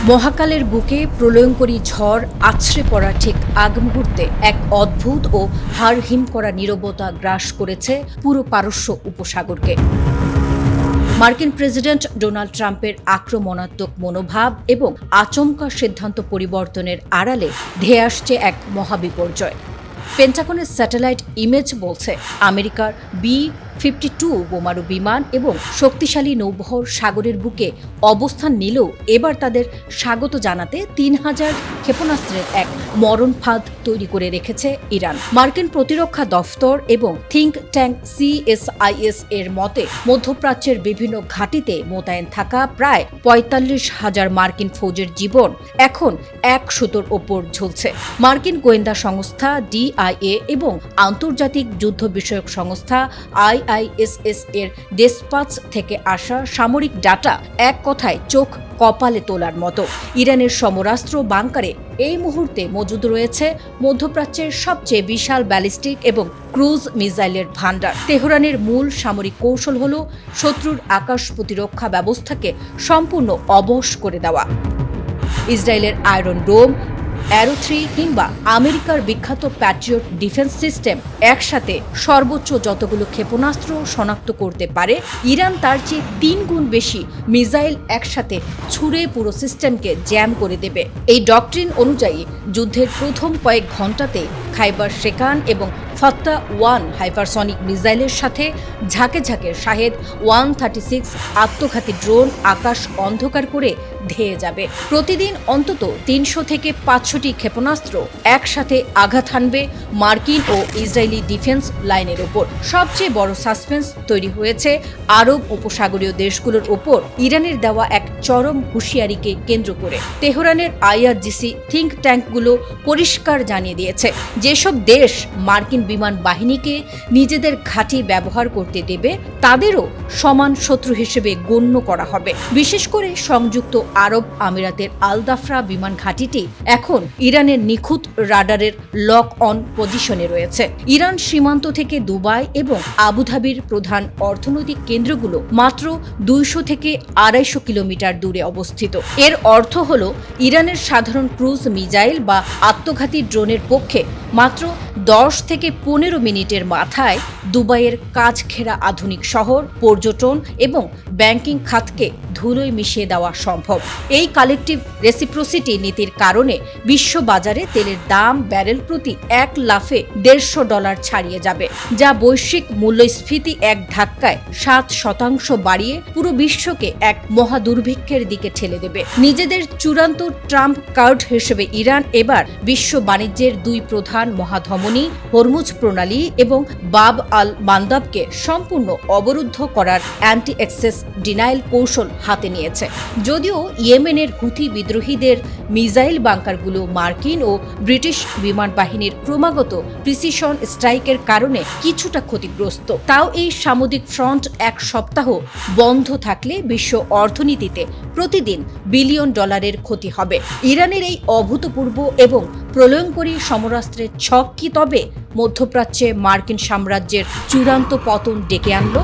মহাকালের বুকে প্রলয়ঙ্করী ঝড় আছড়ে পড়া ঠিক আগ মুহূর্তে এক অদ্ভুত ও হাড় হিম করা নীরবতা গ্রাস করেছে পুরো পারস্য উপসাগরকে। মার্কিন প্রেসিডেন্ট ডোনাল্ড ট্রাম্পের আক্রমণাত্মক মনোভাব এবং আচমকা সিদ্ধান্ত পরিবর্তনের আড়ালে ধেয়ে আসছে এক মহাবিপর্যয়। পেন্টাগনের স্যাটেলাইট ইমেজ বলছে আমেরিকার B-52 বোমারু বিমান এবং শক্তিশালী নৌবহর সাগরের বুকে অবস্থান নিলেও এবার তাদের স্বাগত জানাতে ৩,০০০ ক্ষেপণাস্ত্রের এক মরণ ফাঁদ তৈরি করে রেখেছে ইরান। মার্কিন প্রতিরক্ষা দফতর এবং থিঙ্ক ট্যাঙ্ক CSIS এর মতে মধ্যপ্রাচ্যের বিভিন্ন ঘাঁটিতে মোতায়েন থাকা প্রায় ৪৫,০০০ মার্কিন ফৌজের জীবন এখন এক সুতোর ওপর ঝুলছে। মার্কিন গোয়েন্দা সংস্থা DIA এবং আন্তর্জাতিক যুদ্ধ বিষয়ক সংস্থা IISS এর ডেসপাচ থেকে আসা সামরিক ডাটা এক কথায় চোখ কপালে তোলার মতো। ইরানের সমরাস্ত্র বাংকারে এই মুহূর্তে মজুদ রয়েছে মধ্যপ্রাচ্যের সবচেয়ে বিশাল ব্যালিস্টিক এবং ক্রুজ মিসাইলের ভান্ডার। তেহরানের মূল সামরিক কৌশল হল শত্রুর আকাশ প্রতিরক্ষা ব্যবস্থাকে সম্পূর্ণ অবশ করে দেওয়া। ইসরায়েলের আয়রন ডোম, অ্যারো 3 কিংবা আমেরিকার বিখ্যাত প্যাট্রিয়ট ডিফেন্স সিস্টেম একসাথে সর্বোচ্চ যতগুলো ক্ষেপণাস্ত্র শনাক্ত করতে পারে, ইরান তার চেয়ে ৩ গুণ বেশি মিসাইল একসাথে ছুড়ে পুরো সিস্টেমকে জ্যাম করে দেবে। এই ডকট্রিন অনুযায়ী যুদ্ধের প্রথম কয়েক ঘণ্টাতে খাইবার শেকান এবং ফাত্তা 1 হাইপারসনিক মিসাইলের সাথে ঝাঁকে ঝাঁকে শাহেদ 136 আত্মঘাতী ড্রোন আকাশ অন্ধকার করে ধেয়ে যাবে। প্রতিদিন অন্তত ৩০০ থেকে ৫০০টি ক্ষেপণাস্ত্র একসাথে আঘাত হানবে মার্কিন ও ইসরায়েলি ডিফেন্স লাইনের ওপর। সবচেয়ে বড় সাসপেন্স তৈরি হয়েছে আরব উপসাগরীয় দেশগুলোর ওপর ইরানের দেওয়া এক চরম হুঁশিয়ারিকে কেন্দ্র করে। তেহরানের IRGC থিঙ্ক ট্যাঙ্কগুলো পরিষ্কার জানিয়ে দিয়েছে, যেসব দেশ মার্কিন বিমান বাহিনীকে নিজেদের ঘাঁটি ব্যবহার করতে দেবে তাদেরও সমান শত্রু হিসেবে গণ্য করা হবে। বিশেষ করে সংযুক্ত আরব আমিরাতের আল-দাফরা বিমান ঘাঁটিটি এখন ইরানের নিখুঁত রাডারের লক অন পজিশনে রয়েছে। ইরান সীমান্ত থেকে দুবাই এবং আবুধাবির প্রধান অর্থনৈতিক কেন্দ্রগুলো মাত্র ২০০ থেকে ২৫০ কিলোমিটার দূরে অবস্থিত। এর অর্থ হল ইরানের সাধারণ ক্রুজ মিসাইল বা আত্মঘাতী ড্রোনের পক্ষে মাত্র ১০ থেকে ১৫ মিনিটের মাথায় দুবাইয়ের কাজ ঘেরা আধুনিক শহর, পর্যটন এবং ব্যাংকিং খাতকে ধুলোয় মিশিয়ে দেওয়া সম্ভব। এই কালেকটিভ রেসিপ্রোসিটি নীতির কারণে বিশ্ব বাজারে তেলের দাম ব্যারেল প্রতি এক লাফে $১৫০ ছাড়িয়ে যাবে, যা বৈশ্বিক মূল্যস্ফীতি এক ধাক্কায় ৭% বাড়িয়ে পুরো বিশ্বকে এক মহাদুর্ভিক্ষের দিকে ঠেলে দেবে। নিজেদের চূড়ান্ত ট্রাম্প কার্ড হিসেবে ইরান এবার বিশ্ব বাণিজ্যের দুই প্রধান মহাধমনী হরমুজ প্রণালী এবং বাব আল মান্দাবকে সম্পূর্ণ অবরুদ্ধ করার অ্যান্টি অ্যাক্সেস ডিনাইল কৌশল হাতে নিয়েছে। যদিও ইয়েমেনের হুথি বিদ্রোহীদের মিসাইল বাংকারগুলো মার্কিন ও ব্রিটিশ বিমান বাহিনীর ক্রমাগত প্রিসিশন স্ট্রাইকের কারণে কিছুটা ক্ষতিগ্রস্ত, তাও এই সামুদ্রিক ফ্রন্ট এক সপ্তাহ বন্ধ থাকলে বিশ্ব অর্থনীতিতে প্রতিদিন বিলিয়ন ডলারের ক্ষতি হবে। ইরানের এই অভূতপূর্ব এবং প্রলয়ঙ্করী সমরাস্ত্রের ছক কি তবে মধ্যপ্রাচ্যে মার্কিন সাম্রাজ্যের চূড়ান্ত পতন ডেকে আনল?